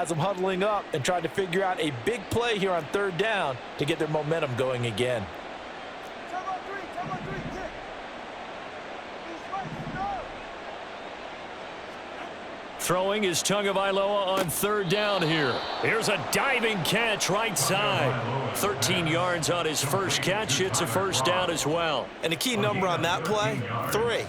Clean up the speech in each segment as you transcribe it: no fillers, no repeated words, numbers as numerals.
has them huddling up and trying to figure out a big play here on third down to get their momentum going again. Throwing is Tagovailoa on third down here. Here's a diving catch right side. 13 yards on his first catch. It's a first down as well. And the key number on that play, 3.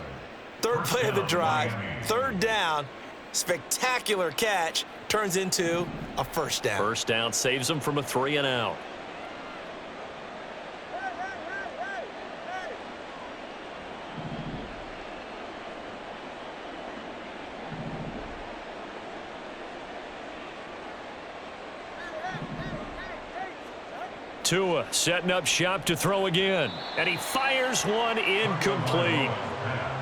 Third play of the drive, third down, spectacular catch, turns into a first down. First down saves him from a 3-and-out. Tua setting up shop to throw again, and he fires one incomplete.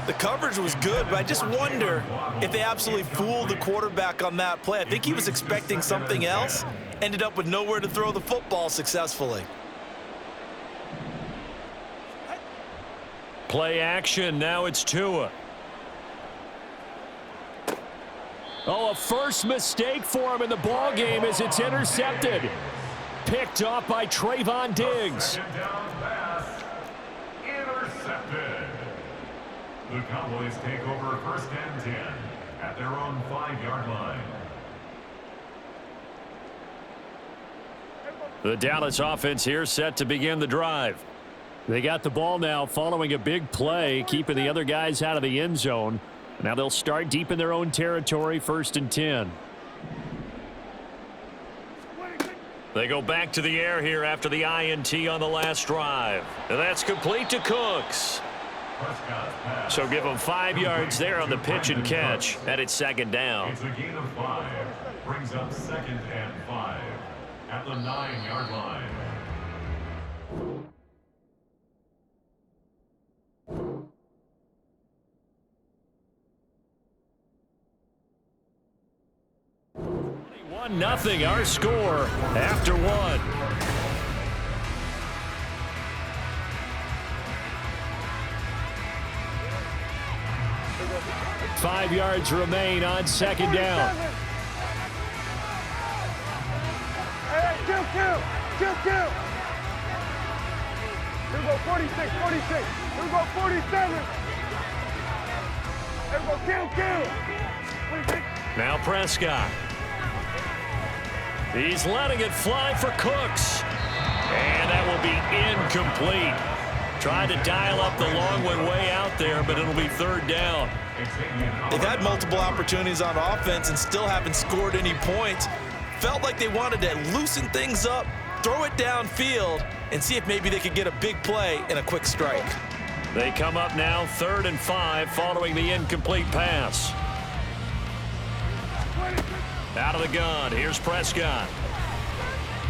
The coverage was good, but I just wonder if they absolutely fooled the quarterback on that play. I think he was expecting something else, ended up with nowhere to throw the football successfully. Play action, now it's Tua. Oh, a first mistake for him in the ball game as it's intercepted. Picked off by Trayvon Diggs. Second down pass. Intercepted. The Cowboys take over first and 10 at their own 5-yard line. The Dallas offense here set to begin the drive. They got the ball now following a big play, keeping the other guys out of the end zone. Now they'll start deep in their own territory, first and 10. They go back to the air here after the INT on the last drive. And that's complete to Cooks. So give them 5 yards there on the pitch and catch, and it's second down. It's a gain of 5. Brings up second and 5 at the 9-yard line. Nothing, our score after one. Five yards remain on second down. Hey, kill. Here we go, 46. Here we go, 47. Here we go, kill. Now Prescott. He's letting it fly for Cooks. And that will be incomplete. Tried to dial up the long one way out there, but it'll be third down. They've had multiple opportunities on offense and still haven't scored any points. Felt like they wanted to loosen things up, throw it downfield, and see if maybe they could get a big play and a quick strike. They come up now 3rd and 5 following the incomplete pass. Out of the gun, here's Prescott.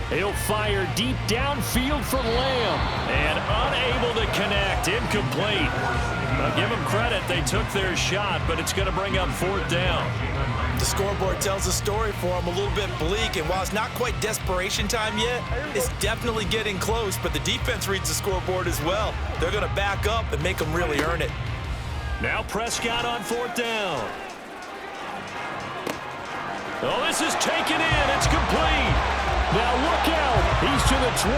He'll fire deep downfield from Lamb. And unable to connect, incomplete. Now give them credit, they took their shot, but it's going to bring up 4th down. The scoreboard tells a story for them, a little bit bleak, and while it's not quite desperation time yet, it's definitely getting close, but the defense reads the scoreboard as well. They're going to back up and make them really earn it. Now Prescott on 4th down. Oh, this is taken in. It's complete. Now look out. He's to the 20.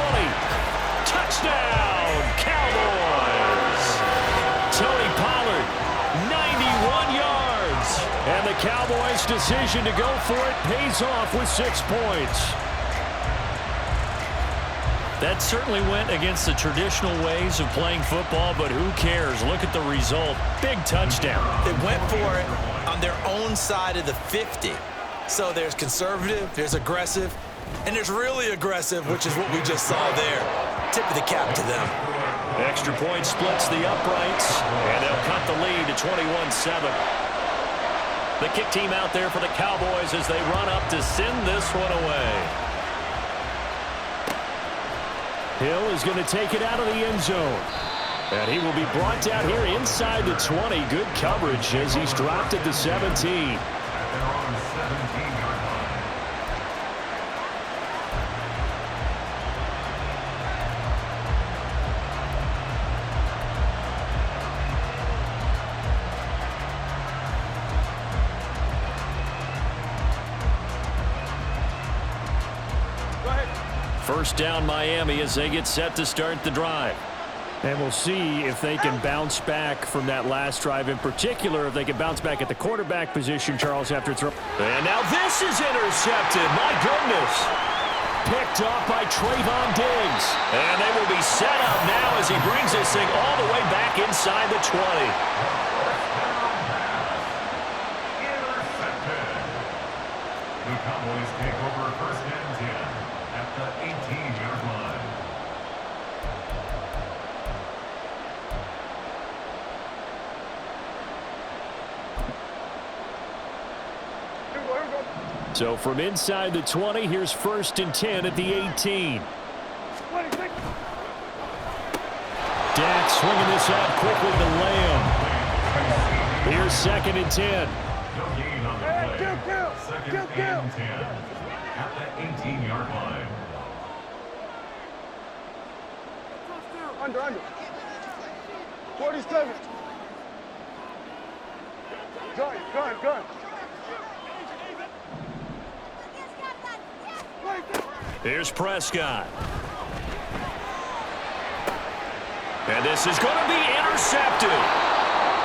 Touchdown, Cowboys. Tony Pollard, 91 yards. And the Cowboys' decision to go for it pays off with 6 points. That certainly went against the traditional ways of playing football, but who cares? Look at the result. Big touchdown. They went for it on their own side of the 50. So there's conservative, there's aggressive, and there's really aggressive, which is what we just saw there. Tip of the cap to them. Extra point splits the uprights, and they'll cut the lead to 21-7. The kick team out there for the Cowboys as they run up to send this one away. Hill is going to take it out of the end zone. And he will be brought down here inside the 20. Good coverage as he's dropped at the 17. They're on 17-yard line. First down Miami as they get set to start the drive. And we'll see if they can bounce back from that last drive, in particular, if they can bounce back at the quarterback position, Charles, after throw. And now this is intercepted. My goodness. Picked off by Trayvon Diggs. And they will be set up now as he brings this thing all the way back inside the 20. The Cowboys take over first and 10 at the 18-yard line. So from inside the 20, here's first and 10 at the 18. Dak swinging this out quickly to Lamb. Here's second and 10. No gain on the play. Second and 10 at the 18-yard line. Under. 47. Gun. Here's Prescott. And this is going to be intercepted.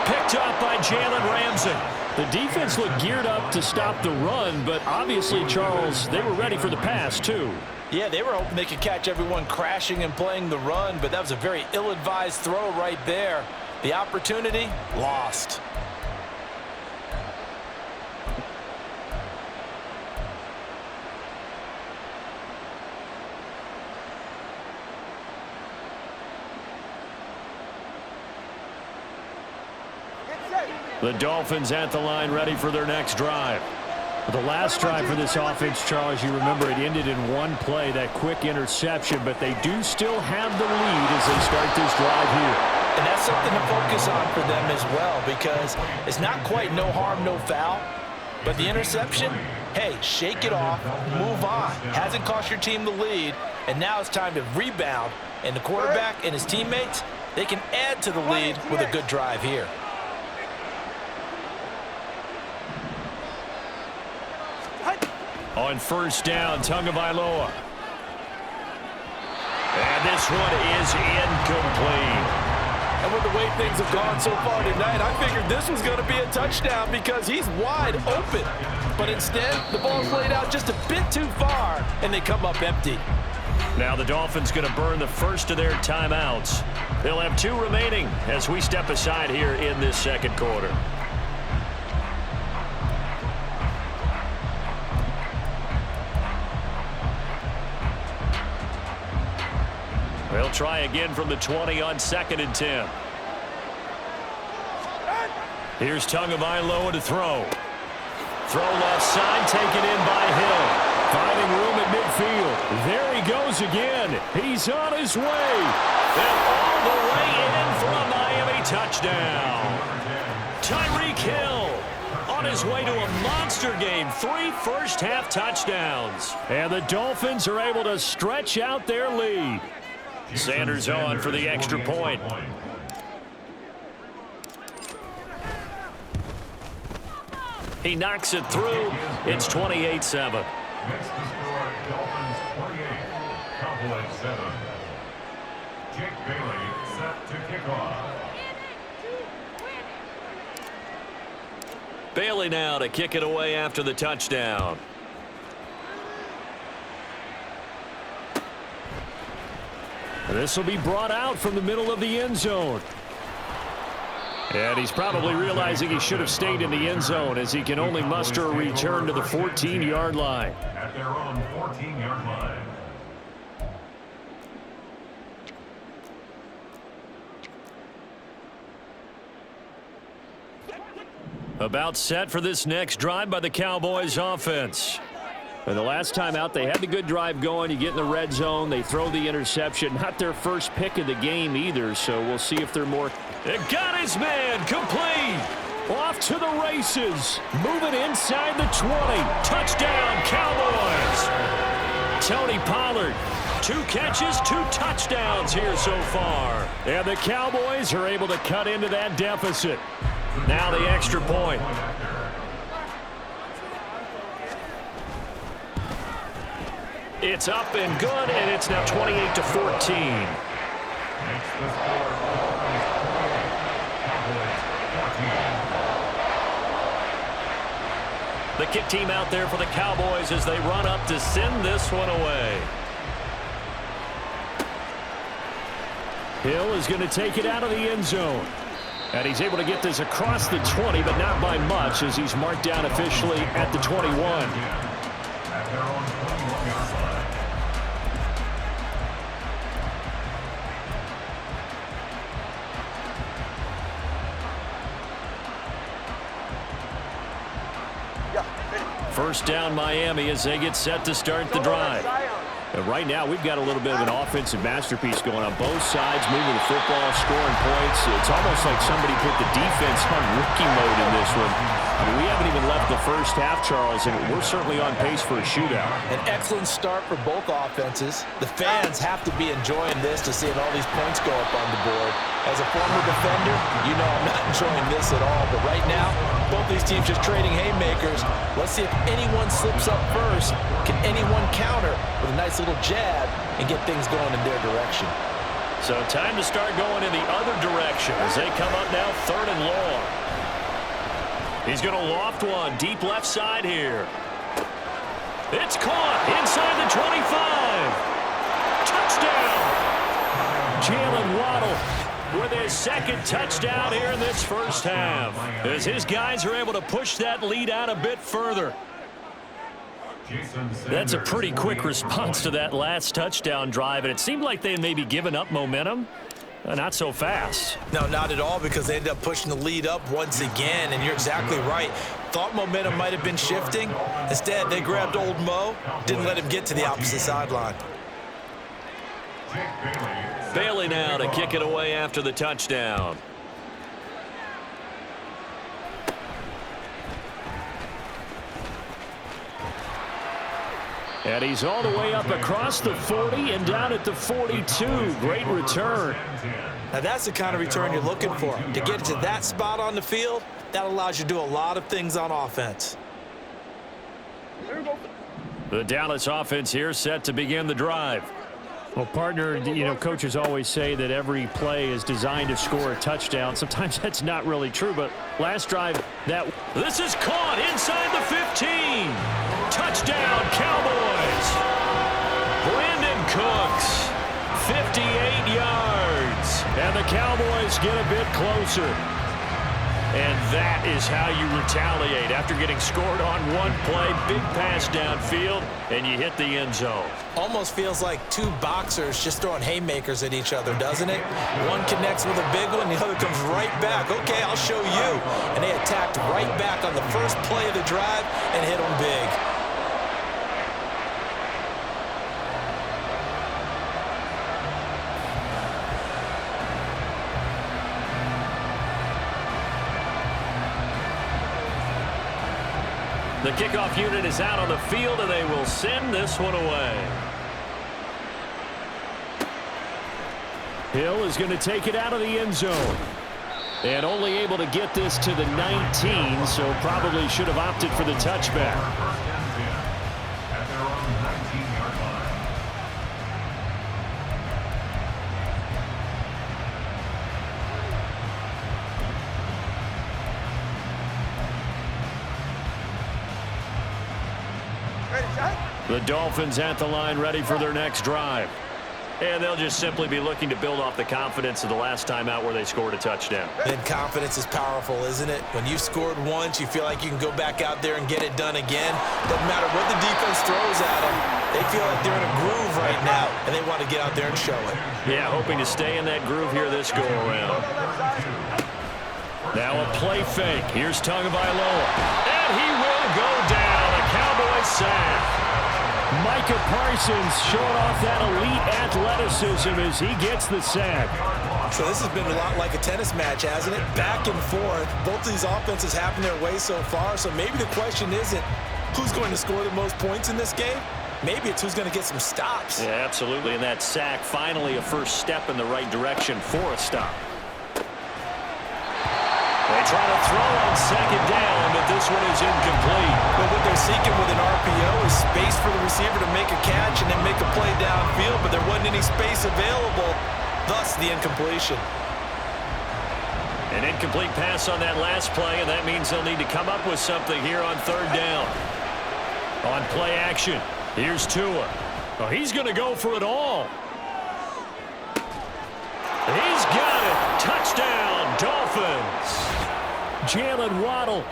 Picked up by Jalen Ramsey. The defense looked geared up to stop the run, but obviously, Charles, they were ready for the pass, too. Yeah, they were hoping they could catch everyone crashing and playing the run, but that was a very ill-advised throw right there. The opportunity, lost. The Dolphins at the line, ready for their next drive. The last drive for this offense, Charles, you remember it ended in one play, that quick interception, but they do still have the lead as they start this drive here. And that's something to focus on for them as well, because it's not quite no harm, no foul, but the interception, hey, shake it off, move on. Hasn't cost your team the lead, and now it's time to rebound, and the quarterback and his teammates, they can add to the lead with a good drive here. On first down, Tagovailoa. And this one is incomplete. And with the way things have gone so far tonight, I figured this was going to be a touchdown because he's wide open. But instead, the ball's laid out just a bit too far, and they come up empty. Now the Dolphins going to burn the first of their timeouts. They'll have 2 remaining as we step aside here in this second quarter. They'll try again from the 20 on second and 10. Here's Tagovailoa to throw. Throw left side, taken in by Hill. Finding room at midfield. There he goes again. He's on his way. And all the way in for a Miami touchdown. Tyreek Hill on his way to a monster game. 3 first-half touchdowns. And the Dolphins are able to stretch out their lead. Sanders on for the extra point. He knocks it through. It's 28-7. Next to score, Dolphins 28, Cowboys 7. Jake Bailey set to kick off. Bailey now to kick it away after the touchdown. This will be brought out from the middle of the end zone. And he's probably realizing he should have stayed in the end zone as he can only muster a return to the 14-yard line. At their own 14-yard line. About set for this next drive by the Cowboys offense. And the last time out, they had the good drive going. You get in the red zone, they throw the interception. Not their first pick of the game either, so we'll see if they're more. It got his man complete. Off to the races. Moving inside the 20. Touchdown, Cowboys. Tony Pollard. 2 catches, 2 touchdowns here so far. And the Cowboys are able to cut into that deficit. Now the extra point. It's up and good, and it's now 28-14. Makes the score Dolphins 28, Cowboys 14. The kick team out there for the Cowboys as they run up to send this one away. Hill is going to take it out of the end zone. And he's able to get this across the 20, but not by much as he's marked down officially at the 21. At their own 21-yard line. First down Miami as they get set to start the drive. And right now we've got a little bit of an offensive masterpiece going on both sides, moving the football, scoring points. It's almost like somebody put the defense on rookie mode in this one. I mean, we haven't even left the first half, Charles, and we're certainly on pace for a shootout. An excellent start for both offenses. The fans have to be enjoying this to seeing all these points go up on the board. As a former defender, you know I'm not enjoying this at all. But right now, both these teams just trading haymakers. Let's see if anyone slips up first. Can anyone counter with a nice little jab and get things going in their direction? So time to start going in the other direction as they come up now 3rd and long. He's going to loft one deep left side here. It's caught inside the 25. Touchdown. Jalen Waddle with his second touchdown here in this first half as his guys are able to push that lead out a bit further. That's a pretty quick response to that last touchdown drive, and it seemed like they had maybe given up momentum. Not so fast. No, not at all, because they ended up pushing the lead up once again, and you're exactly right. Thought momentum might have been shifting. Instead, they grabbed old Mo, didn't let him get to the opposite sideline. Bailey now to kick it away after the touchdown. And he's all the way up across the 40 and down at the 42. Great return. Now that's the kind of return you're looking for. To get to that spot on the field, that allows you to do a lot of things on offense. The Dallas offense here set to begin the drive. Well, partner, you know, coaches always say that every play is designed to score a touchdown. Sometimes that's not really true, but last drive, This is caught inside the 15. Touchdown, Cowboys. Brandon Cooks, 58 yards. And the Cowboys get a bit closer. And that is how you retaliate after getting scored on one play, big pass downfield, and you hit the end zone. Almost feels like two boxers just throwing haymakers at each other, doesn't it? One connects with a big one, the other comes right back. Okay, I'll show you. And they attacked right back on the first play of the drive and hit them big. The kickoff unit is out on the field, and they will send this one away. Hill is going to take it out of the end zone. And only able to get this to the 19, so probably should have opted for the touchback. At their own 19-yard line. The Dolphins at the line ready for their next drive. And they'll just simply be looking to build off the confidence of the last time out where they scored a touchdown. And confidence is powerful, isn't it? When you've scored once, you feel like you can go back out there and get it done again. Doesn't matter what the defense throws at them. They feel like they're in a groove right now, and they want to get out there and show it. Yeah, hoping to stay in that groove here this go-around. Now a play fake. Here's Tagovailoa. And he will go down. A Cowboys sack. Micah Parsons showing off that elite athleticism as he gets the sack. So this has been a lot like a tennis match, hasn't it? Back and forth. Both these offenses having their way so far, so maybe the question isn't who's going to score the most points in this game. Maybe it's who's going to get some stops. Yeah, absolutely. And that sack, finally a first step in the right direction for a stop. They trying to throw on second down, but this one is incomplete. But what they're seeking with an RPO is space for the receiver to make a catch and then make a play downfield, but there wasn't any space available, thus the incompletion. An incomplete pass on that last play, and that means they'll need to come up with something here on third down. On play action, here's Tua. Oh, he's going to go for it all. He's got it. Touchdown, Dolphins. Jalen Waddle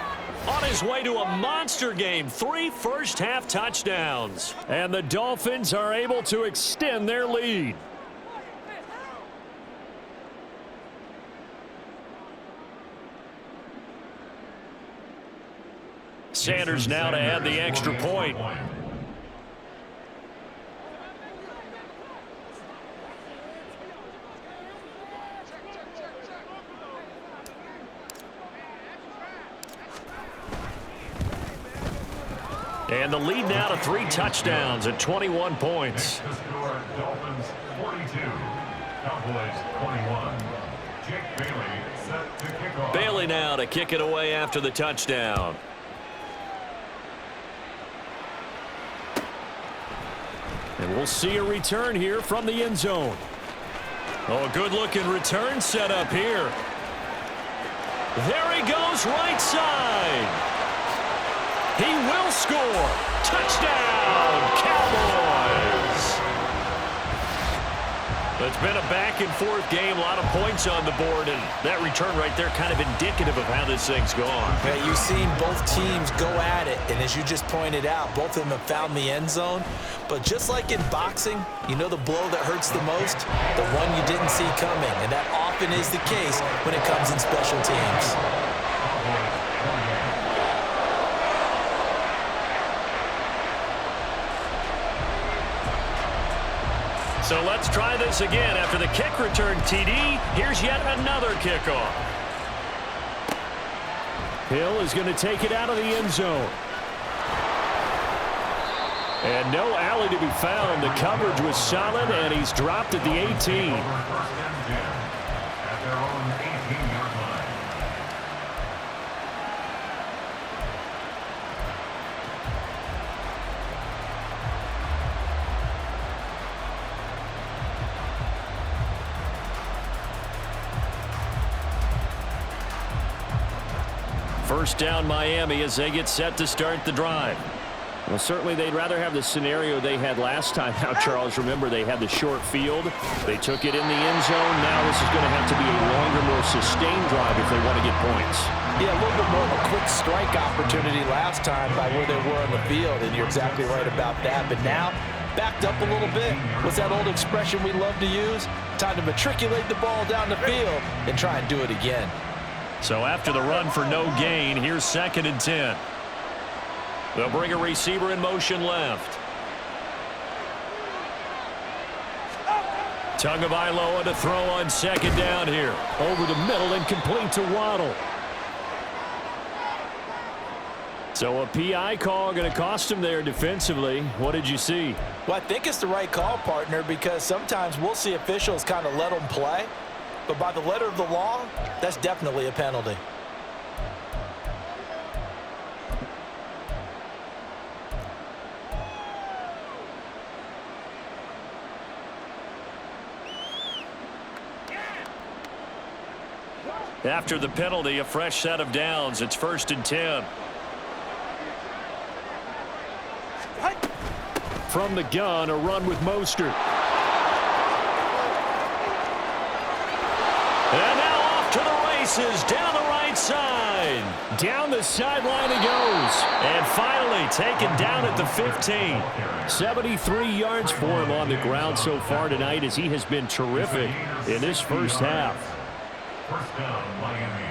on his way to a monster game. 3 first-half touchdowns. And the Dolphins are able to extend their lead. Sanders now to add the extra point. And the lead now to 3 touchdowns at 21 points. The score, Dolphins 42, Cowboys 21. Jake Bailey set to kick off. Bailey now to kick it away after the touchdown. And we'll see a return here from the end zone. Oh, a good-looking return set up here. There he goes, right side. He will score. Touchdown, Cowboys. It's been a back-and-forth game, a lot of points on the board, and that return right there kind of indicative of how this thing's gone. Yeah, you've seen both teams go at it, and as you just pointed out, both of them have found the end zone. But just like in boxing, you know the blow that hurts the most? The one you didn't see coming, and that often is the case when it comes in special teams. So let's try this again. After the kick return TD, here's yet another kickoff. Hill is going to take it out of the end zone. And no alley to be found. The coverage was solid, and he's dropped at the 18. First and 10 at their own 18-yard line. First down Miami as they get set to start the drive. Well, certainly they'd rather have the scenario they had last time. Now, Charles, remember they had the short field. They took it in the end zone. Now this is going to have to be a longer, more sustained drive if they want to get points. Yeah, a little bit more of a quick strike opportunity last time by where they were on the field, and you're exactly right about that. But now, backed up a little bit. What's that old expression we love to use? Time to matriculate the ball down the field and try and do it again. So after the run for no gain, here's 2nd and 10. They'll bring a receiver in motion left. Tagovailoa to throw on 2nd down here. Over the middle and complete to Waddle. So a PI call going to cost him there defensively. What did you see? Well, I think it's the right call, partner, because sometimes we'll see officials kind of let them play. But by the letter of the law, that's definitely a penalty. After the penalty, a fresh set of downs. It's 1st and 10. From the gun, a run with Mostert. And now off to the races, down the right side. Down the sideline he goes. And finally taken down at the 15. 73 yards for him on the ground so far tonight as he has been terrific in this first half. First down, Miami.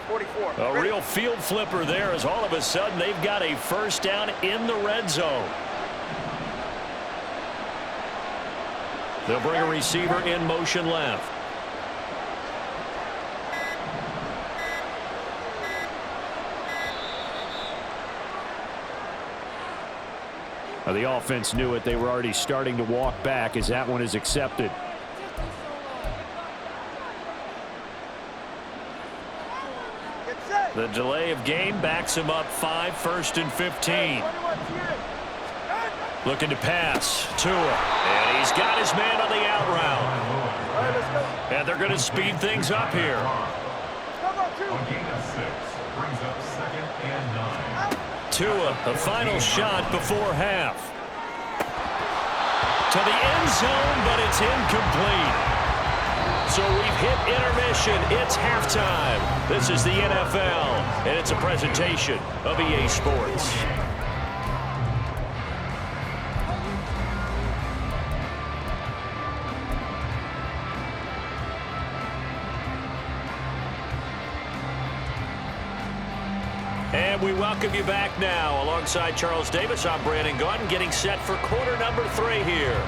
44. A real field flipper there as all of a sudden they've got a first down in the red zone. They'll bring a receiver in motion left. The offense knew it. They were already starting to walk back as that one is accepted. The delay of game backs him up 5, 1st and 15. Looking to pass. Tua. And he's got his man on the out route. And they're going to speed things up here. On gain of 6, brings up 2nd and 9. Tua, the final shot before half. To the end zone, but it's incomplete. So we've hit intermission. It's halftime. This is the NFL, and it's a presentation of EA Sports. And we welcome you back now. Alongside Charles Davis, I'm Brandon Gaudin, getting set for quarter number 3 here.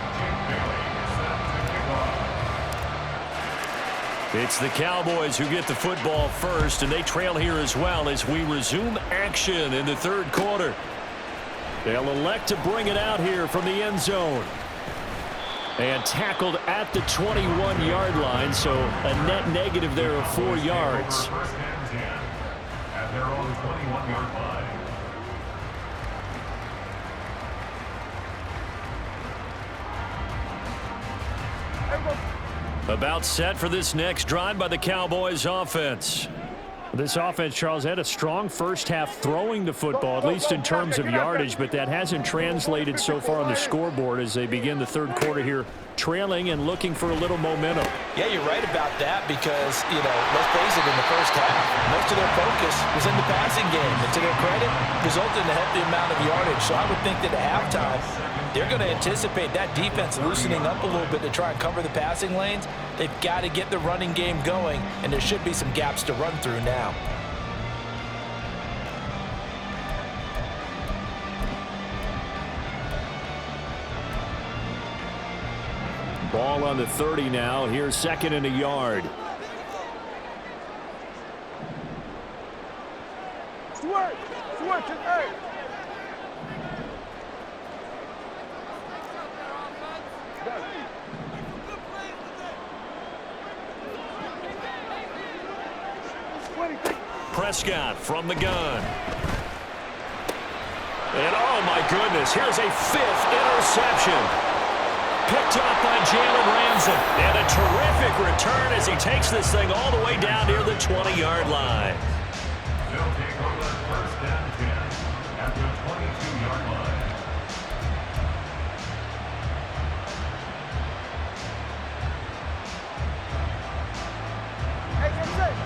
It's the Cowboys who get the football first, and they trail here as well as we resume action in the 3rd quarter. They'll elect to bring it out here from the end zone. And tackled at the 21-yard line, so a net negative there of 4 yards. At their own 21-yard line. About set for this next drive by the Cowboys offense. This offense, Charles, had a strong first half throwing the football, at least in terms of yardage, but that hasn't translated so far on the scoreboard as they begin the 3rd quarter here, trailing and looking for a little momentum. Yeah, you're right about that because, let's face it, in the first half, most of their focus was in the passing game. And to their credit, resulted in a healthy amount of yardage. So I would think that at halftime, they're going to anticipate that defense loosening up a little bit to try and cover the passing lanes. They've got to get the running game going, and there should be some gaps to run through now. Ball on the 30 now. Here's 2nd and a yard. Switch it, hey. Prescott from the gun. And oh my goodness, here's a 5th interception. Picked up by Jalen Ramsey. And a terrific return as he takes this thing all the way down near the 20-yard line. They'll take over 1st and 10 at the 22-yard line. Hey, get it.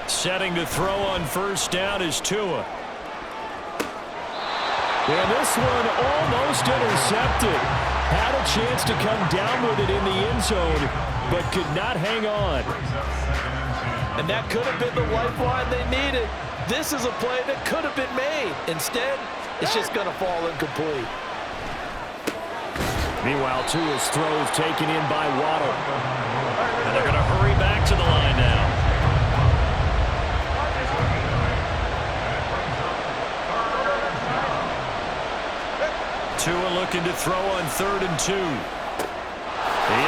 Setting to throw on 1st down is Tua. And this one almost intercepted. Had a chance to come down with it in the end zone, but could not hang on. And that could have been the lifeline they needed. This is a play that could have been made. Instead, it's just going to fall incomplete. Meanwhile, Tua's throw is taken in by Waddle. And they're going to hurry back to the line now. Tua looking to throw on 3rd and 2. He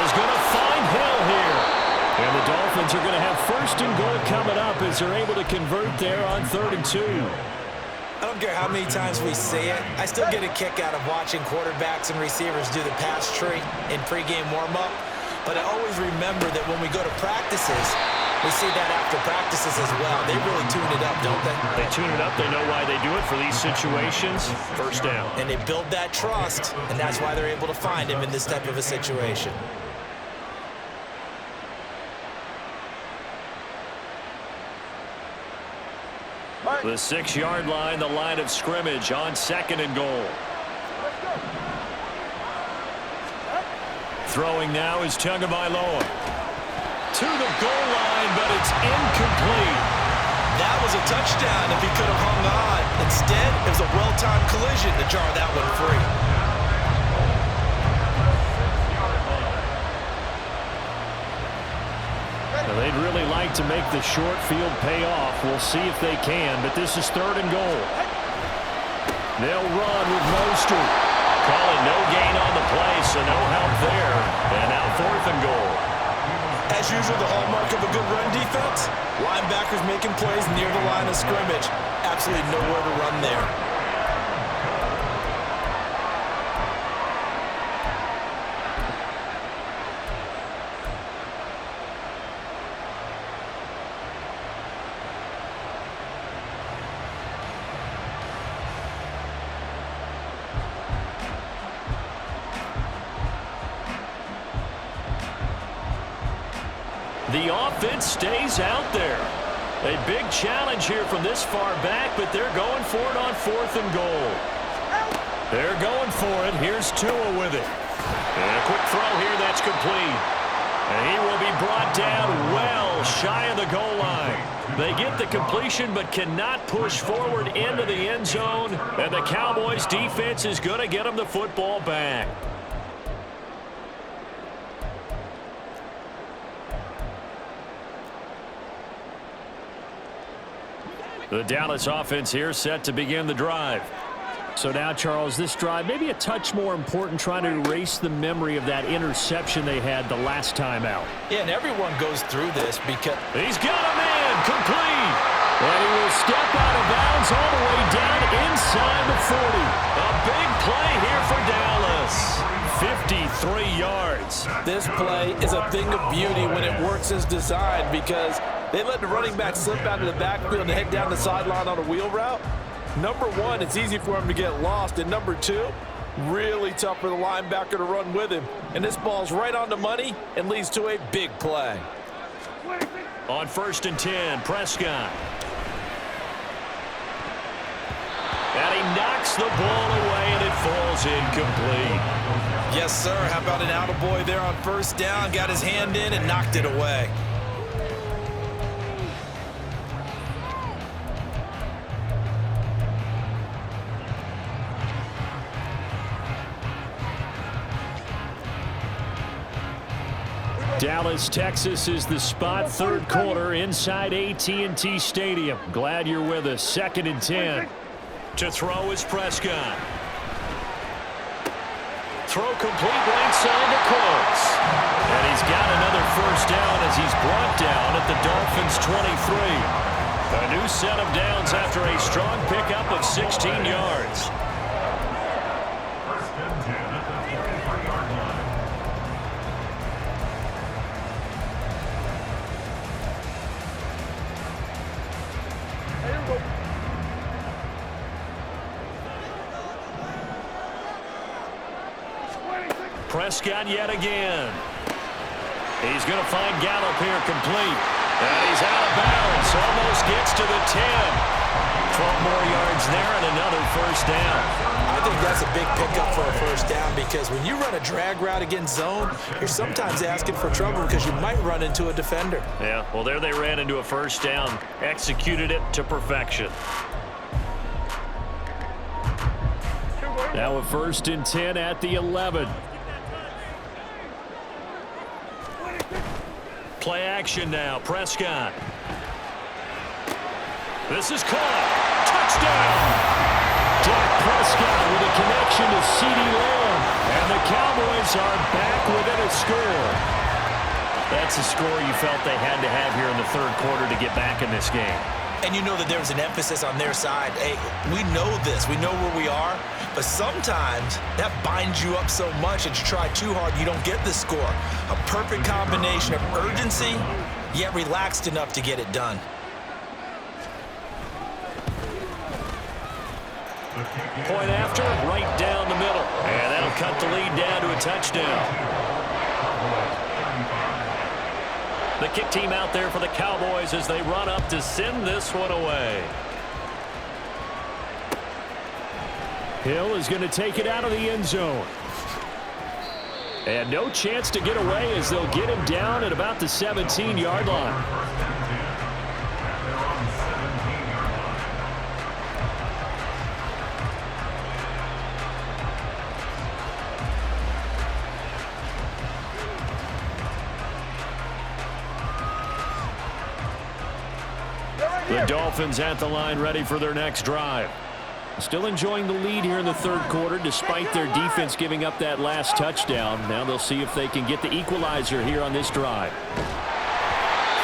is going to find Hill here. And the Dolphins are going to have 1st and goal coming up as they're able to convert there on 3rd and 2. I don't care how many times we see it. I still get a kick out of watching quarterbacks and receivers do the pass tree in pregame warm-up. But I always remember that when we go to practices, we see that after practices as well. They really tune it up, don't they? They tune it up. They know why they do it for these situations. 1st down. And they build that trust, and that's why they're able to find him in this type of a situation. The 6-yard line, the line of scrimmage on 2nd and goal. Throwing now is Tagovailoa. To the goal line, but it's incomplete. That was a touchdown if he could have hung on. Instead, it was a well-timed collision to jar that one free. Now, they'd really like to make the short field pay off. We'll see if they can, but this is 3rd and goal. They'll run with Mostert. Call it no gain on the play, so no help there. And now 4th and goal. As usual, the hallmark of a good run defense, linebackers making plays near the line of scrimmage. Absolutely nowhere to run there. The offense stays out there. A big challenge here from this far back, but they're going for it on 4th and goal. They're going for it. Here's Tua with it. And a quick throw here that's complete. And he will be brought down well shy of the goal line. They get the completion but cannot push forward into the end zone. And the Cowboys defense is going to get them the football back. The Dallas offense here set to begin the drive. So now, Charles, this drive maybe a touch more important, trying to erase the memory of that interception they had the last time out. Yeah, and everyone goes through this because He's got a man complete. And he will step out of bounds all the way down inside the 40. A big play here for Dallas. 53 yards. this play is a thing of beauty when it works as designed, because they let the running back slip out of the backfield and head down the sideline on a wheel route. Number one, it's easy for him to get lost. And number two, really tough for the linebacker to run with him. And this ball's right on the money and leads to a big play. On 1st and 10, Prescott. And he knocks the ball away, and it falls incomplete. Yes, sir. How about an attaboy there on 1st down? Got his hand in and knocked it away. Dallas, Texas is the spot, 3rd quarter inside AT&T Stadium. Glad you're with us. 2nd and 10. To throw is Prescott. Throw complete right side to Close. And he's got another 1st down as he's brought down at the Dolphins' 23. A new set of downs after a strong pickup of 16 yards. 1st and 10 at the 43-yard line. Prescott yet again. He's going to find Gallup here complete. And he's out of bounds. Almost gets to the 10. 12 more yards there and another 1st down. I think that's a big pickup for a 1st down, because when you run a drag route against zone, you're sometimes asking for trouble because you might run into a defender. Yeah, well, there they ran into a 1st down. Executed it to perfection. Now a 1st and 10 at the 11. Play action now. Prescott. This is caught. Touchdown. Dak Prescott with a connection to CeeDee Lamb. And the Cowboys are back within a score. That's a score you felt they had to have here in the 3rd quarter to get back in this game. And you know that there was an emphasis on their side. Hey, we know this. We know where we are. But sometimes that binds you up so much that you try too hard, you don't get the score. A perfect combination of urgency, yet relaxed enough to get it done. Point after, right down the middle. And that'll cut the lead down to a touchdown. The kick team out there for the Cowboys as they run up to send this one away. Hill is going to take it out of the end zone. And no chance to get away as they'll get him down at about the 17-yard line. The Dolphins at the line ready for their next drive. Still enjoying the lead here in the third quarter despite their defense giving up that last touchdown. Now they'll see if they can get the equalizer here on this drive.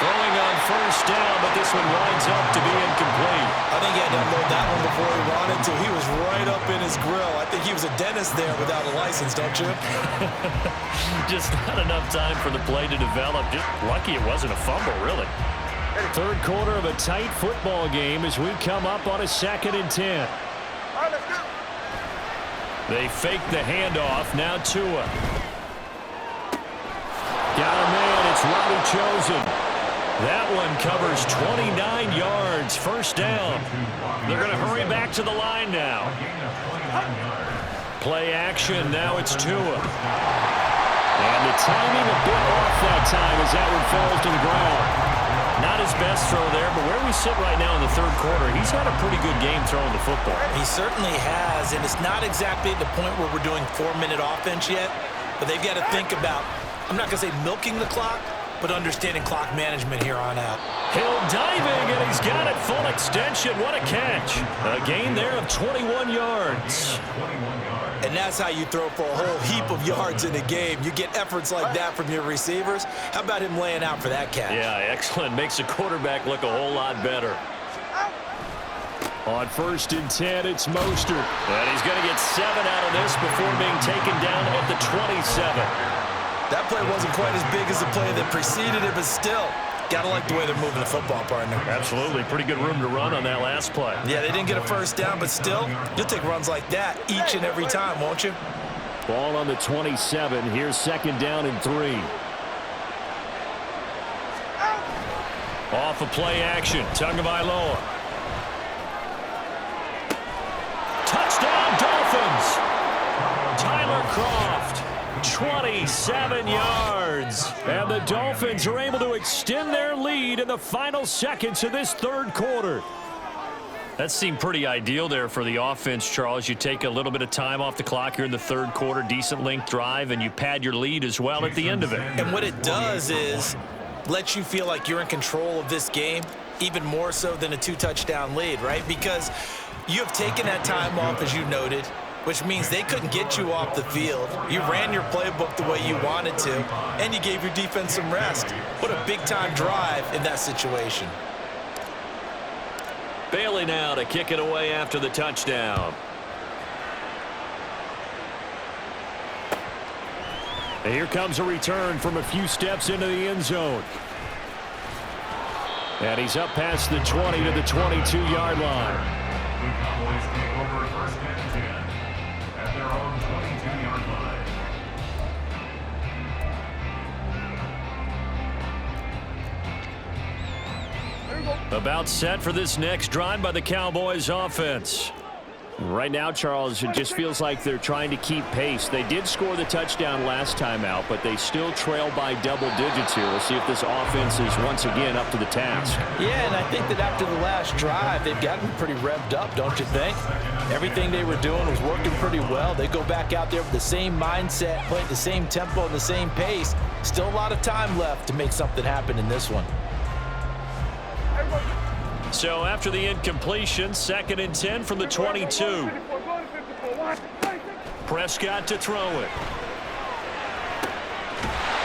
Throwing on first down, but this one winds up to be incomplete. I think he had to unload that one before he wanted to. He was right up in his grill. I think he was a dentist there without a license, don't you? Just not enough time for the play to develop. Just lucky it wasn't a fumble, really. Third quarter of a tight football game as we come up on a 2nd and 10. They fake the handoff. Now Tua. Got a man. It's Robbie Chosen. That one covers 29 yards. First down. They're going to hurry back to the line now. Play action. Now it's Tua. And the timing a bit off that time as that one falls to the ground. Not his best throw there, but where we sit right now in the third quarter, he's had a pretty good game throwing the football. He certainly has, and it's not exactly at the point where we're doing 4-minute offense yet, but they've got to think about, I'm not going to say milking the clock, but understanding clock management here on out. Hill diving, and he's got it full extension. What a catch. A gain there of 21 yards. And that's how you throw for a whole heap of yards in a game. You get efforts like that from your receivers. How about him laying out for that catch? Yeah, excellent. Makes the quarterback look a whole lot better. On 1st and 10, it's Mostert. And he's going to get 7 out of this before being taken down at the 27. That play wasn't quite as big as the play that preceded it, but still, got to like the way they're moving the football, partner. Absolutely. Pretty good room to run on that last play. Yeah, they didn't get a first down, but still, you'll take runs like that each and every time, won't you? Ball on the 27. Here's 2nd down and 3. Off of play action. Tagovailoa. Touchdown, Dolphins. Tyler Kroft. 27 yards. And the Dolphins are able to extend their lead in the final seconds of this third quarter. That seemed pretty ideal there for the offense, Charles. You take a little bit of time off the clock here in the third quarter, decent length drive, and you pad your lead as well at the end of it. And what it does is let you feel like you're in control of this game, even more so than a 2-touchdown lead, right? Because you have taken that time off, as you noted, which means they couldn't get you off the field. You ran your playbook the way you wanted to, and you gave your defense some rest. What a big-time drive in that situation. Bailey now to kick it away after the touchdown. And here comes a return from a few steps into the end zone. And he's up past the 20 to the 22-yard line. The Cowboys take over 1st and 10 at their own 22-yard line. About set for this next drive by the Cowboys offense. Right now, Charles, it just feels like they're trying to keep pace. They did score the touchdown last time out, but they still trail by double digits here. We'll see if this offense is once again up to the task. Yeah, and I think that after the last drive, they've gotten pretty revved up, don't you think? Everything they were doing was working pretty well. They go back out there with the same mindset, playing the same tempo and the same pace. Still a lot of time left to make something happen in this one. So after the incompletion, 2nd and 10 from the 22. Prescott to throw it.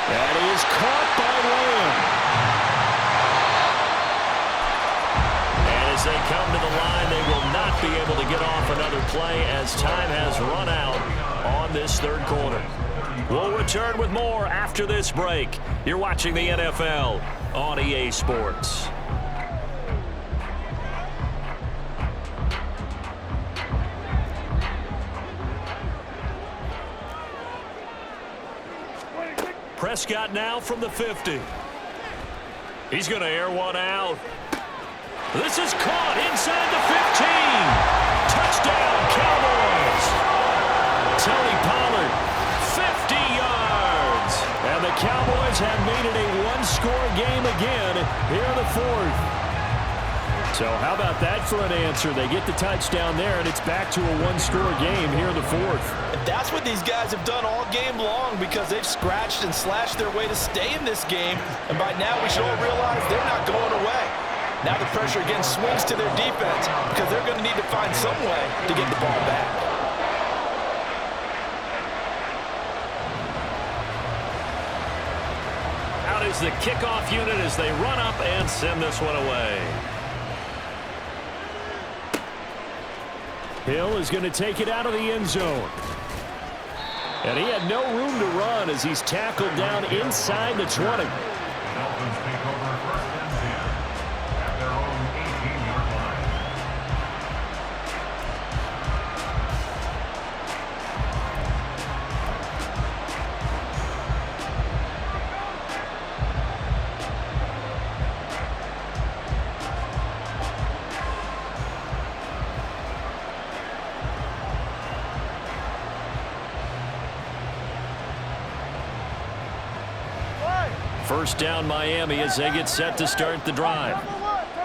That is caught by Lamb. And as they come to the line, they will not be able to get off another play as time has run out on this third quarter. We'll return with more after this break. You're watching the NFL on EA Sports. Prescott now from the 50. He's going to air one out. This is caught inside the 15. Touchdown, Cowboys. Tony Pollard, 50 yards. And the Cowboys have made it a one-score game again here in the fourth. So how about that for an answer? They get the touchdown there, and it's back to a one-score game here in the fourth. And that's what these guys have done all game long because they've scratched and slashed their way to stay in this game. And by now we should all realize they're not going away. Now the pressure again swings to their defense because they're going to need to find some way to get the ball back. Out is the kickoff unit as they run up and send this one away. Hill is going to take it out of the end zone. And he had no room to run as he's tackled down inside the 20. Dolphins take over first and 10 at their own 18-yard line. First down Miami as they get set to start the drive.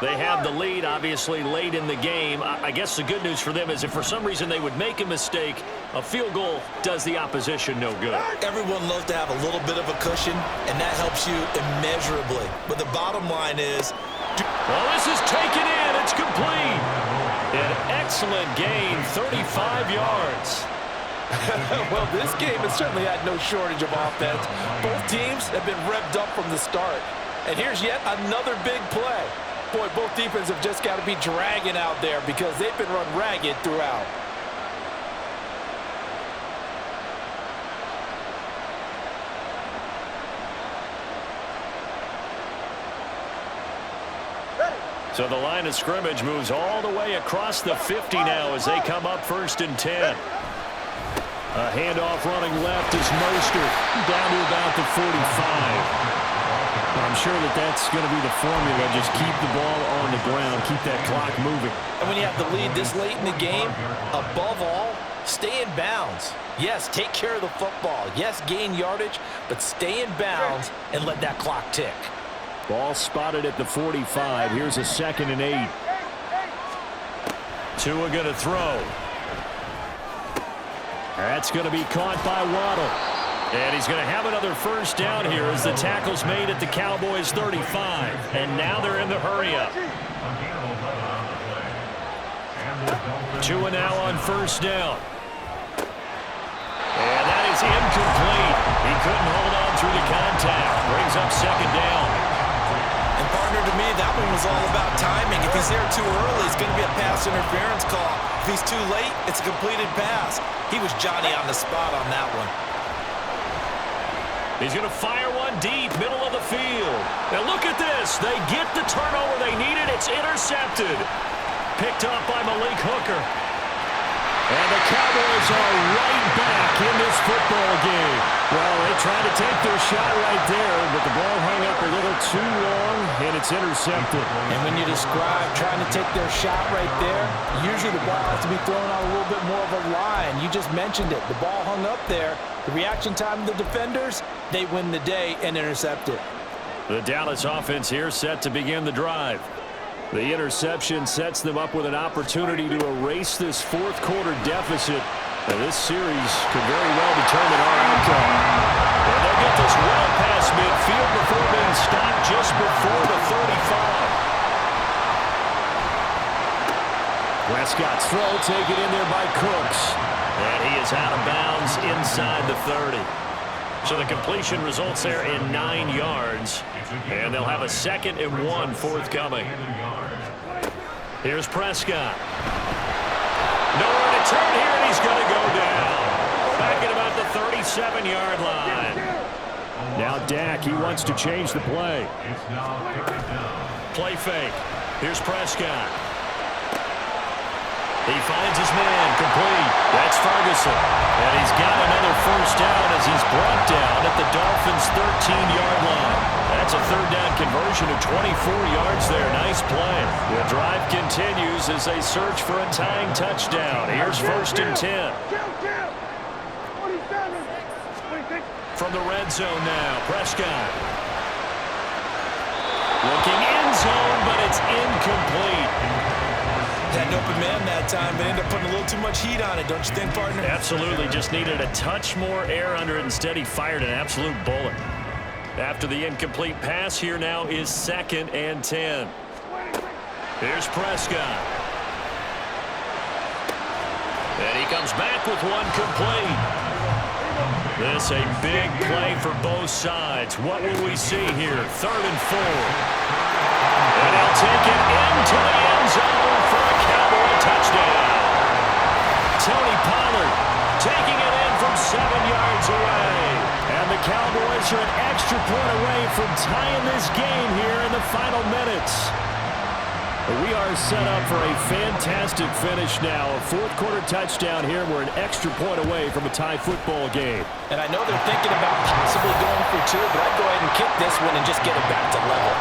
They have the lead, obviously, late in the game. I guess the good news for them is if for some reason they would make a mistake, a field goal does the opposition no good. Everyone loves to have a little bit of a cushion, and that helps you immeasurably. But the bottom line is... Well, this is taken in. It's complete. An excellent gain, 35 yards. Well, this game has certainly had no shortage of offense. Both teams have been revved up from the start. And here's yet another big play. Boy, both defenses have just got to be dragging out there because they've been run ragged throughout. So the line of scrimmage moves all the way across the 50 now as they come up first and 10. A handoff running left is Mostert down to about the 45. I'm sure that's going to be the formula. Just keep the ball on the ground, keep that clock moving. And when you have the lead this late in the game, above all, stay in bounds. Yes, take care of the football. Yes, gain yardage, but stay in bounds and let that clock tick. Ball spotted at the 45. Here's a 2nd and 8. Tua going to throw. That's going to be caught by Waddle. And he's going to have another first down here as the tackle's made at the Cowboys 35. And now they're in the hurry-up. Tua now on first down. And that is incomplete. He couldn't hold on through the contact. Brings up 2nd down. And partner, to me, that one was all about timing. If he's there too early, it's going to be a pass interference call. If he's too late, it's a completed pass. He was Johnny on the spot on that one. He's going to fire one deep, middle of the field. Now look at this. They get the turnover they needed. It's intercepted. Picked up by Malik Hooker. And the Cowboys are right back in this football game. Well, they tried to take their shot right there, but the ball hung up a little too long, and it's intercepted. And when you describe trying to take their shot right there, usually the ball has to be thrown out a little bit more of a line. You just mentioned it. The ball hung up there. The reaction time of the defenders, they win the day and intercept it. The Dallas offense here set to begin the drive. The interception sets them up with an opportunity to erase this fourth-quarter deficit. Now, this series could very well determine our outcome. And they'll get this well past midfield before being stopped just before the 35. Prescott's throw taken in there by Cooks. And he is out of bounds inside the 30. So the completion results there in 9 yards. And they'll have a 2nd and 1 forthcoming. Here's Prescott. Nowhere to turn here, and he's going to go down. Back at about the 37-yard line. Now Dak, he wants to change the play. Play fake. Here's Prescott. He finds his man, complete. That's Ferguson. And he's got another first down as he's brought down at the Dolphins' 13-yard line. That's a 3rd down conversion of 24 yards there. Nice play. The drive continues as they search for a tying touchdown. Here's 1st and 10. From the red zone now, Prescott. Looking end zone, but it's incomplete. Had an open man that time, but ended up putting a little too much heat on it, don't you think, partner? Absolutely. Just needed a touch more air under it. Instead, he fired an absolute bullet. After the incomplete pass, here now is 2nd and 10. Here's Prescott. And he comes back with one complete. This a big play for both sides. What will we see here? 3rd and 4. And he'll take it into the end zone for a Cowboy touchdown. Tony Pollard taking it in from 7 yards away. And the Cowboys are an extra point away from tying this game here in the final minutes. We are set up for a fantastic finish now. A 4th quarter touchdown here. We're an extra point away from a tie football game. And I know they're thinking about possibly going for 2, but I'd go ahead and kick this one and just get it back to level.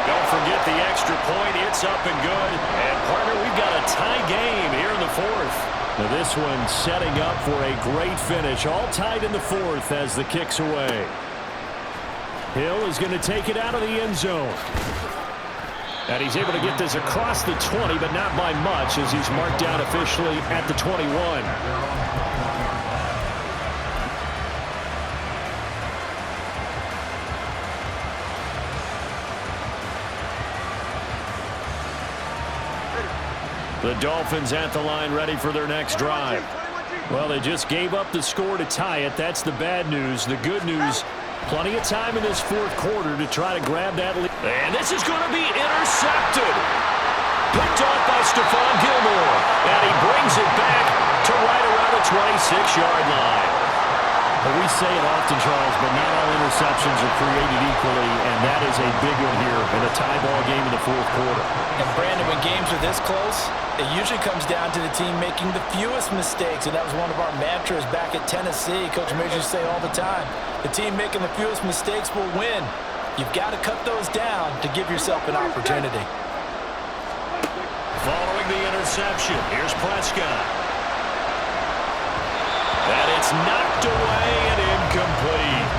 Don't forget the extra point. It's up and good. And, partner, we've got a tie game here in the 4th. Now this one setting up for a great finish. All tied in the 4th as the kick's away. Hill is going to take it out of the end zone. And he's able to get this across the 20, but not by much as he's marked down officially at the 21. The Dolphins at the line ready for their next drive. Well, they just gave up the score to tie it. That's the bad news. The good news, plenty of time in this 4th quarter to try to grab that lead. And this is going to be intercepted. Picked off by Stephon Gilmore. And he brings it back to right around the 26-yard line. Well, we say it often, Charles, but not all interceptions are created equally, and that is a big one here in a tie ball game in the 4th quarter. And, Brandon, when games are this close, it usually comes down to the team making the fewest mistakes, and that was one of our mantras back at Tennessee. Coach Major used to say all the time, the team making the fewest mistakes will win. You've got to cut those down to give yourself an opportunity. Following the interception, here's Prescott. And it's knocked away and incomplete.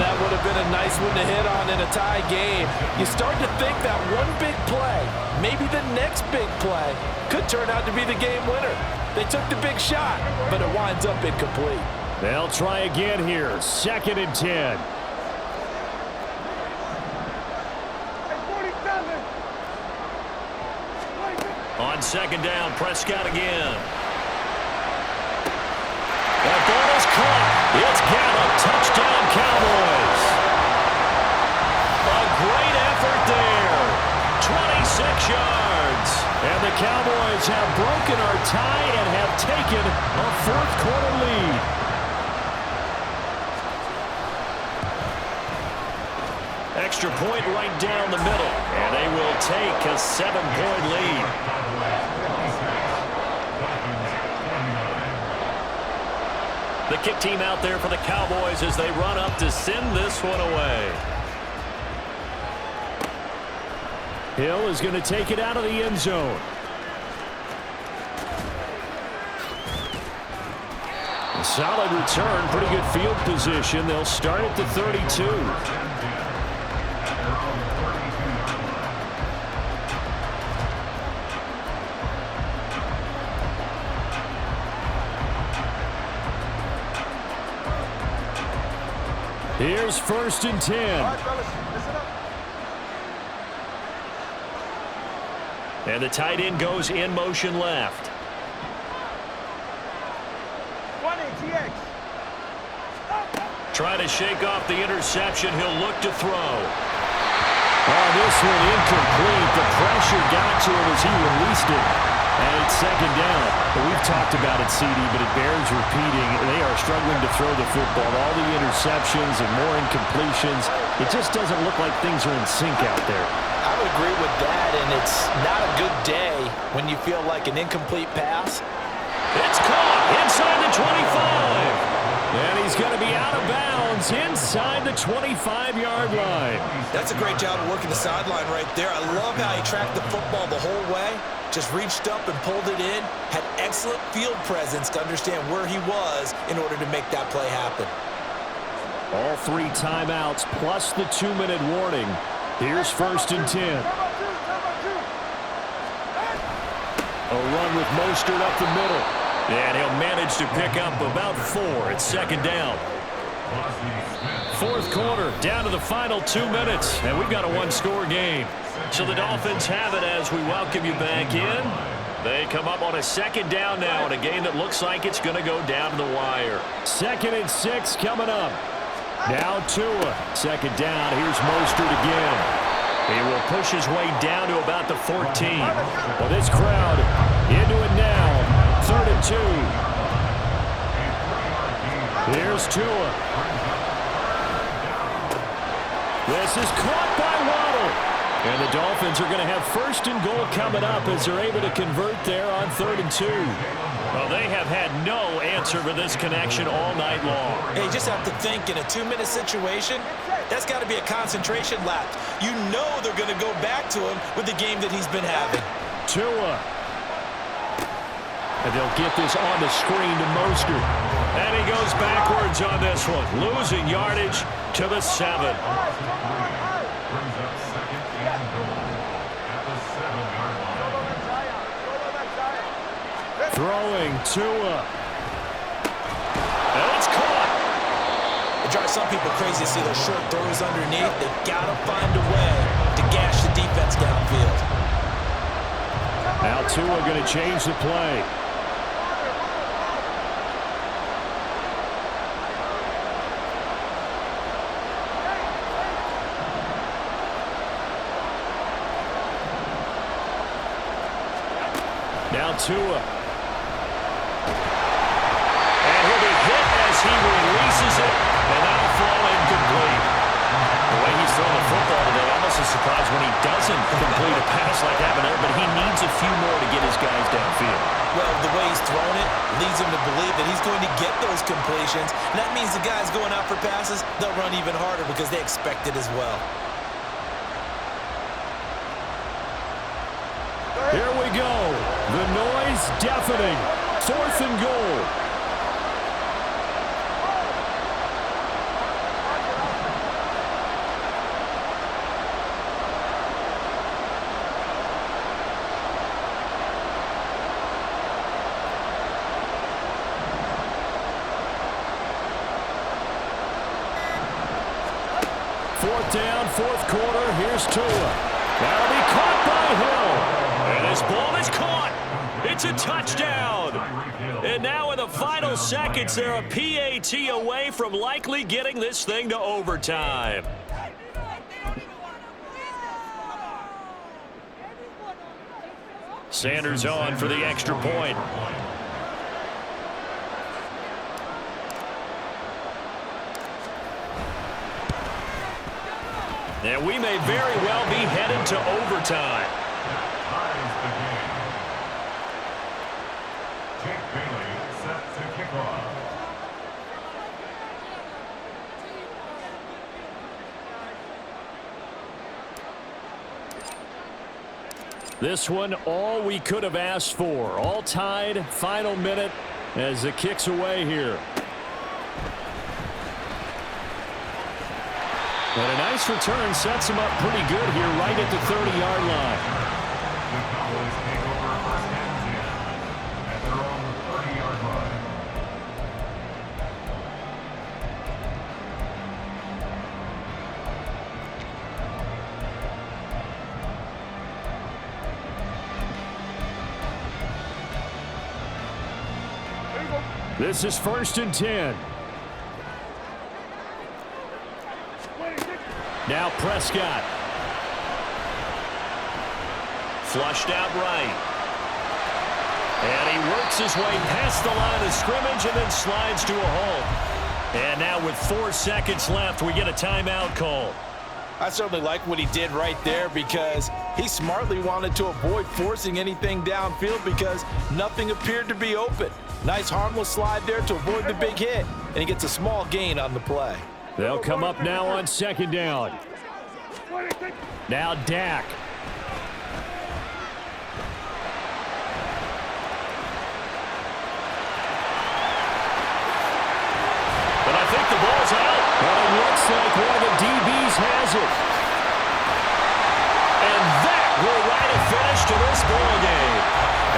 That would have been a nice one to hit on in a tie game. You start to think that one big play, maybe the next big play, could turn out to be the game winner. They took the big shot, but it winds up incomplete. They'll try again here. 2nd and 10. On 2nd down, Prescott again. That ball is caught. It's Gallup. Touchdown, Cowboys. A great effort there. 26 yards. And the Cowboys have broken our tie and have taken a 4th quarter lead. Extra point right down the middle. And they will take a 7-point lead. The kick team out there for the Cowboys as they run up to send this one away. Hill is going to take it out of the end zone. A solid return, pretty good field position. They'll start at the 32. Here's 1st and 10. All right, fellas, listen up. And the tight end goes in motion left. 20 TX. Trying to shake off the interception. He'll look to throw. Oh, this one incomplete. The pressure got to him as he released it. And it's 2nd down. But we've talked about it, CD, but it bears repeating. They are struggling to throw the football. All the interceptions and more incompletions. It just doesn't look like things are in sync out there. I would agree with that, and it's not a good day when you feel like an incomplete pass. It's caught inside the 25. And he's going to be out of bounds inside the 25-yard line. That's a great job of working the sideline right there. I love how he tracked the football the whole way. Just reached up and pulled it in. Had excellent field presence to understand where he was in order to make that play happen. All 3 timeouts plus the 2-minute warning. Here's 1st and 10. A run with Mostert up the middle. And he'll manage to pick up about 4. It's 2nd down. Fourth quarter, down to the final 2 minutes, and we've got a one-score game. So the Dolphins have it as we welcome you back in. They come up on a second down now in a game that looks like it's going to go down to the wire. 2nd and 6 coming up. Now Tua. Second down. Here's Mostert again. He will push his way down to about the 14. Well, this crowd into it now. 3rd and 2. Here's Tua. This is caught by Waddle. And the Dolphins are going to have 1st and goal coming up as they're able to convert there on 3rd and 2. Well, they have had no answer for this connection all night long. Hey, you just have to think in a 2-minute situation, that's got to be a concentration lapse. You know they're going to go back to him with the game that he's been having. Tua. And they'll get this on the screen to Mostert. And he goes backwards on this one, losing yardage to the 7. Brings up 2nd and goal at the 7-yard line. Throwing Tua. And it's caught. It drives some people crazy to see those short throws underneath. They've got to find a way to gash the defense downfield. Now Tua going to change the play. Now Tua. And he'll be hit as he releases it, and that'll fall incomplete. The way he's throwing the football today, almost a surprise when he doesn't complete a pass like that, but he needs a few more to get his guys downfield. Well, the way he's thrown it leads him to believe that he's going to get those completions. And that means the guys going out for passes, they'll run even harder because they expect it as well. Here we go. The noise deafening. 4th and goal. Fourth down, 4th quarter. Here's Tua. That'll be caught by Hill. And this ball is caught. It's a touchdown. And now in the final seconds, they're a PAT away from likely getting this thing to overtime. Sanders on for the extra point. And we may very well be headed to overtime. Ties the game. Jake Bailey set to kick off. This one, all we could have asked for. All tied, final minute as the kick's away here. But a nice return sets him up pretty good here right at the 30-yard line. The Cowboys take over 1st and 10 at their own 30-yard line. This is 1st and 10. Now Prescott. Flushed out right. And he works his way past the line of scrimmage and then slides to a hole. And now with 4 seconds left, we get a timeout call. I certainly like what he did right there because he smartly wanted to avoid forcing anything downfield because nothing appeared to be open. Nice harmless slide there to avoid the big hit, and he gets a small gain on the play. They'll come up now on 2nd down. Now Dak. But I think the ball's out. But it looks like one of the DBs has it. And that will write a finish to this ball game.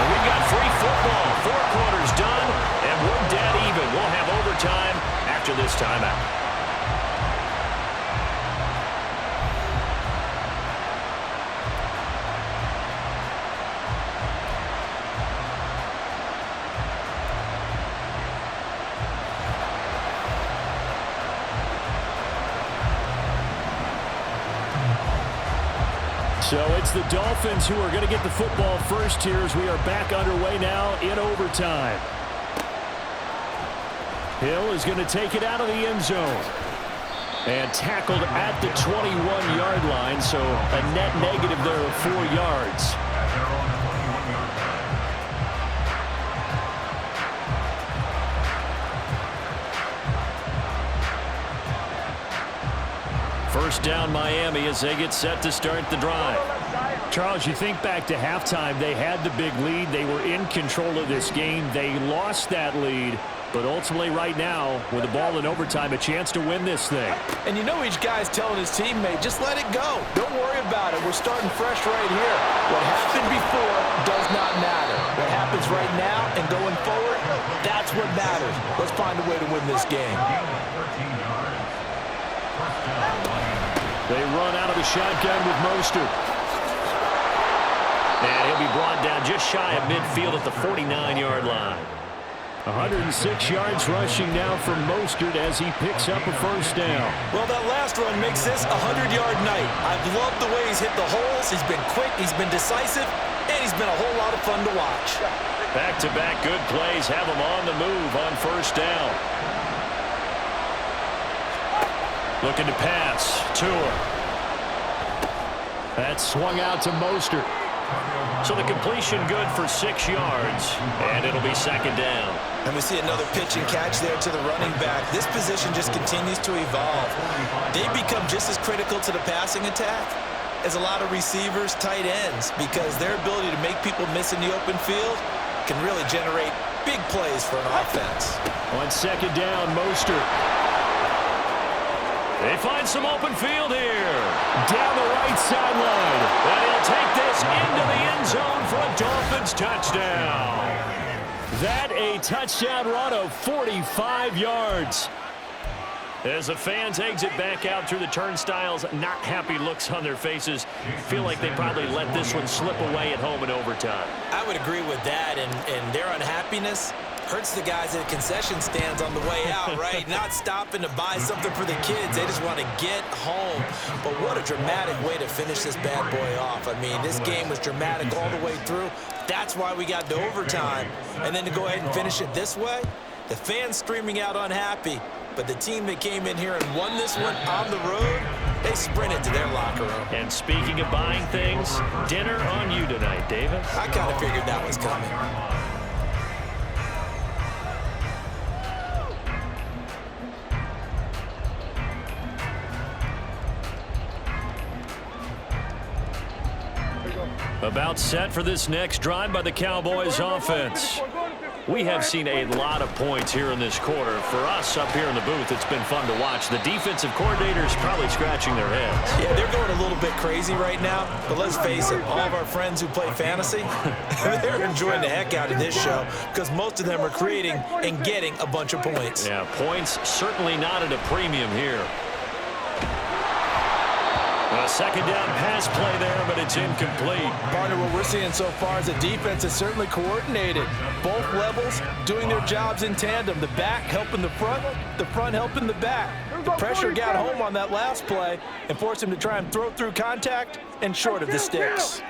And we've got free football. 4 quarters done, and we're dead even. We'll have overtime after this timeout. So it's the Dolphins who are going to get the football first here as we are back underway now in overtime. Hill is going to take it out of the end zone. And tackled at the 21-yard line, so a net negative there of 4 yards. First down Miami as they get set to start the drive. Charles, you think back to halftime, they had the big lead. They were in control of this game. They lost that lead, but ultimately right now, with the ball in overtime, a chance to win this thing. And you know each guy's telling his teammate, just let it go. Don't worry about it. We're starting fresh right here. What happened before does not matter. What happens right now and going forward, that's what matters. Let's find a way to win this game. They run out of the shotgun with Mostert. And he'll be brought down just shy of midfield at the 49-yard line. 106 yards rushing now from Mostert as he picks up a first down. Well, that last run makes this a 100-yard night. I've loved the way he's hit the holes. He's been quick, he's been decisive, and he's been a whole lot of fun to watch. Back-to-back good plays have him on the move on first down. Looking to pass. Tua. That's swung out to Mostert. So the completion good for 6 yards, and it'll be second down. And we see another pitch and catch there to the running back. This position just continues to evolve. They become just as critical to the passing attack as a lot of receivers, tight ends, because their ability to make people miss in the open field can really generate big plays for an offense. On second down, Mostert. They find some open field here. Down the right sideline. And he'll take this into the end zone for a Dolphins touchdown. That a touchdown run of 45 yards. As the fans exit back out through the turnstiles, not happy looks on their faces. Feel like they probably let this one slip away at home in overtime. I would agree with that, and their unhappiness hurts the guys at the concession stands on the way out, right? Not stopping to buy something for the kids. They just want to get home. But what a dramatic way to finish this bad boy off. I mean, this game was dramatic all the way through. That's why we got to overtime. And then to go ahead and finish it this way, the fans screaming out unhappy. But the team that came in here and won this one on the road, they sprinted to their locker room. And speaking of buying things, dinner on you tonight, Davis. I kind of figured that was coming. About set for this next drive by the Cowboys offense. We have seen a lot of points here in this quarter. For us up here in the booth, it's been fun to watch. The defensive coordinators probably scratching their heads. Yeah, they're going a little bit crazy right now, but let's face it, all of our friends who play fantasy, they're enjoying the heck out of this show because most of them are creating and getting a bunch of points. Yeah, points certainly not at a premium here. A second down pass play there, but it's incomplete. Partner, what we're seeing so far is the defense is certainly coordinated. Both levels doing their jobs in tandem. The back helping the front helping the back. The pressure got home on that last play and forced him to try and throw through contact and short of the sticks.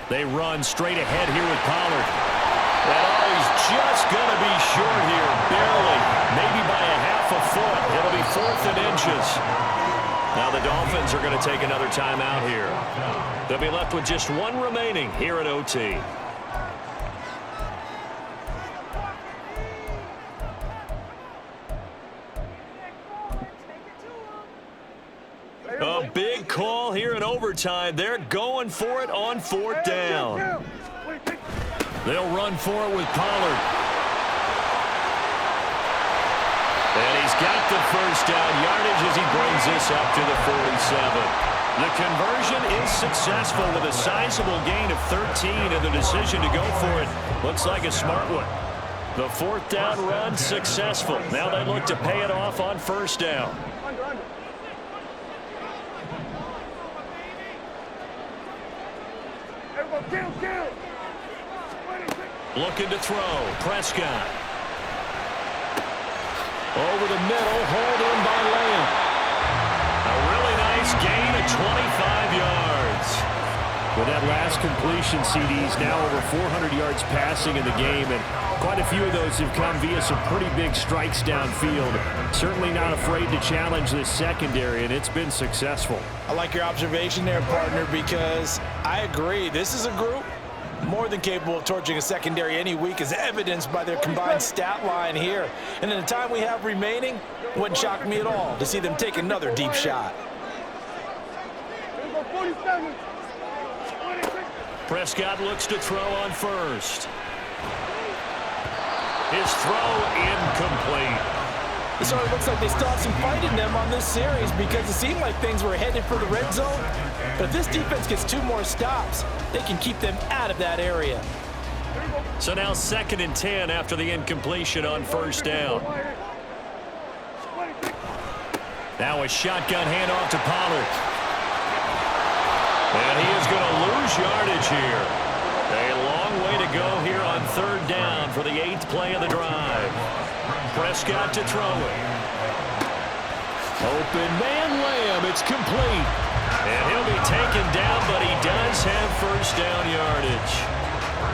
They run straight ahead here with Pollard. And he's just going to be short here, barely, maybe by a half a foot. It'll be 4th and inches. Now the Dolphins are going to take another timeout here. They'll be left with just one remaining here at OT. A big call here in overtime. They're going for it on 4th down. They'll run for it with Pollard. And he's got the first down yardage as he brings this up to the 47. The conversion is successful with a sizable gain of 13, and the decision to go for it looks like a smart one. The 4th down run successful. Now they look to pay it off on first down. Looking to throw. Prescott. Over the middle, hauled in by Lamb. A really nice gain of 25 yards. With that last completion, CD's now over 400 yards passing in the game, and quite a few of those have come via some pretty big strikes downfield. Certainly not afraid to challenge this secondary, and it's been successful. I like your observation there, partner, because I agree. This is a group more than capable of torching a secondary any week, as evidenced by their combined stat line here. And in the time we have remaining, wouldn't shock me at all to see them take another deep shot. 47. Prescott looks to throw on first. His throw incomplete. It sort of looks like they still have some fight in them on this series, because it seemed like things were headed for the red zone. But if this defense gets 2 more stops, they can keep them out of that area. So now 2nd and 10 after the incompletion on first down. Now a shotgun handoff to Pollard. And he is going to lose yardage here. A long way to go here on 3rd down for the 8th play of the drive. Prescott to throw it. Open man Lamb. It's complete. And he'll be taken down, but he does have first down yardage.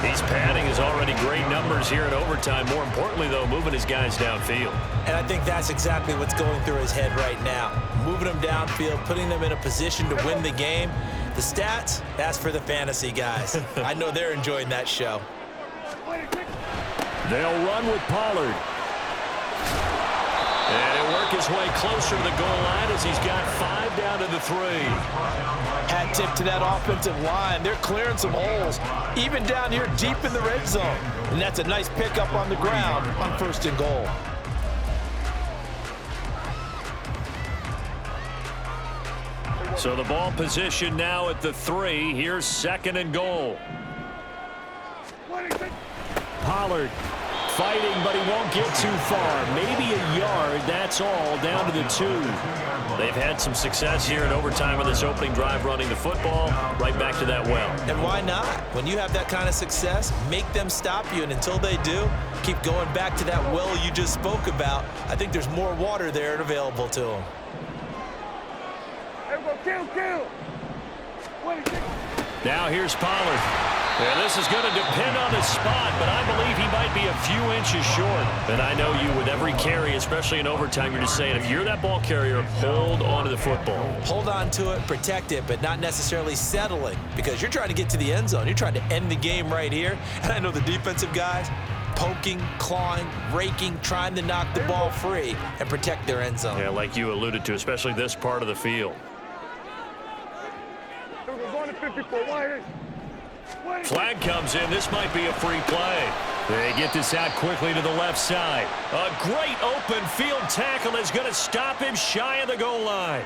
He's padding his already great numbers here in overtime. More importantly, though, moving his guys downfield. And I think that's exactly what's going through his head right now. Moving them downfield, putting them in a position to win the game. The stats, that's for the fantasy guys. I know they're enjoying that show. They'll run with Pollard. And he'll work his way closer to the goal line as he's got 5 down to the 3. Hat tip to that offensive line. They're clearing some holes, even down here deep in the red zone. And that's a nice pickup on the ground on 1st and goal. So the ball position now at the 3. Here's 2nd and goal. Pollard fighting, but he won't get too far. Maybe a yard, that's all, down to the 2. They've had some success here in overtime on this opening drive running the football. Right back to that well. And why not? When you have that kind of success, make them stop you. And until they do, keep going back to that well you just spoke about. I think there's more water there and available to them. Now here's Pollard. And this is going to depend on the spot, but I believe he might be a few inches short. And I know you, with every carry, especially in overtime, you're just saying, if you're that ball carrier, hold on to the football. Hold on to it, protect it, but not necessarily settling, because you're trying to get to the end zone. You're trying to end the game right here. And I know the defensive guys, poking, clawing, raking, trying to knock the ball free and protect their end zone. Yeah, like you alluded to, especially this part of the field. Flag comes in. This might be a free play. They get this out quickly to the left side. A great open field tackle is going to stop him shy of the goal line.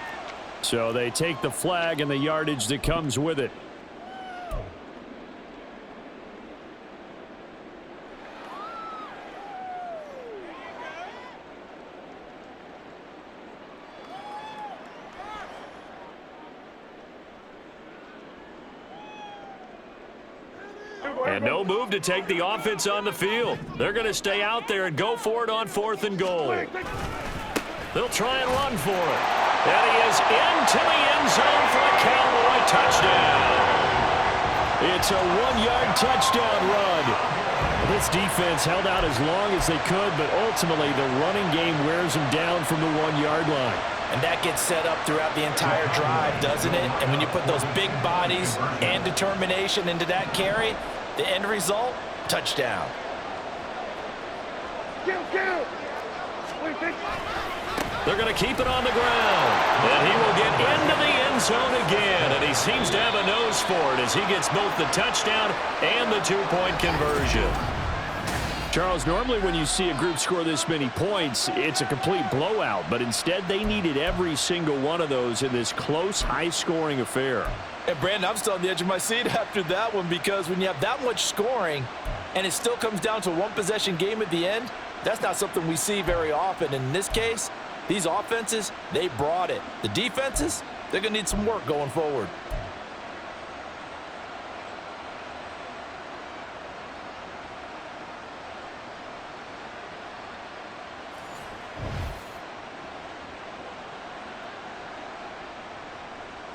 So they take the flag and the yardage that comes with it. And no move to take the offense on the field. They're going to stay out there and go for it on 4th and goal. They'll try and run for it. And he is into the end zone for a Cowboy touchdown. It's a 1-yard touchdown run. This defense held out as long as they could, but ultimately the running game wears them down from the 1-yard line. And that gets set up throughout the entire drive, doesn't it? And when you put those big bodies and determination into that carry, the end result, touchdown. They're going to keep it on the ground. And he will get into the end zone again. And he seems to have a nose for it as he gets both the touchdown and the 2-point conversion. Charles, normally when you see a group score this many points, it's a complete blowout. But instead, they needed every single one of those in this close, high-scoring affair. And Brandon, I'm still on the edge of my seat after that one, because when you have that much scoring and it still comes down to a 1-possession game at the end, that's not something we see very often. And in this case, these offenses, they brought it. The defenses, they're going to need some work going forward.